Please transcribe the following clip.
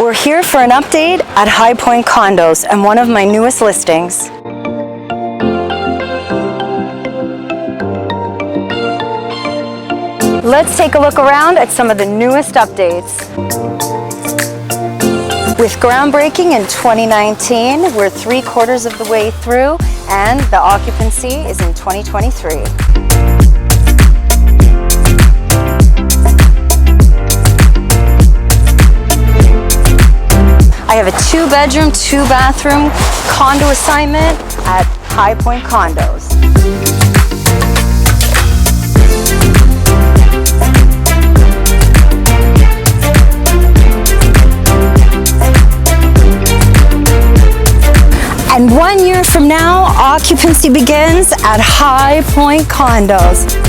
We're here for an update at High Point Condos and one of my newest listings. Let's take a look around at some of the newest updates. With groundbreaking in 2019, we're 3/4 of the way through and the occupancy is in 2023. I have a 2-bedroom, 2-bathroom condo assignment at High Point Condos. And 1 year from now, occupancy begins at High Point Condos.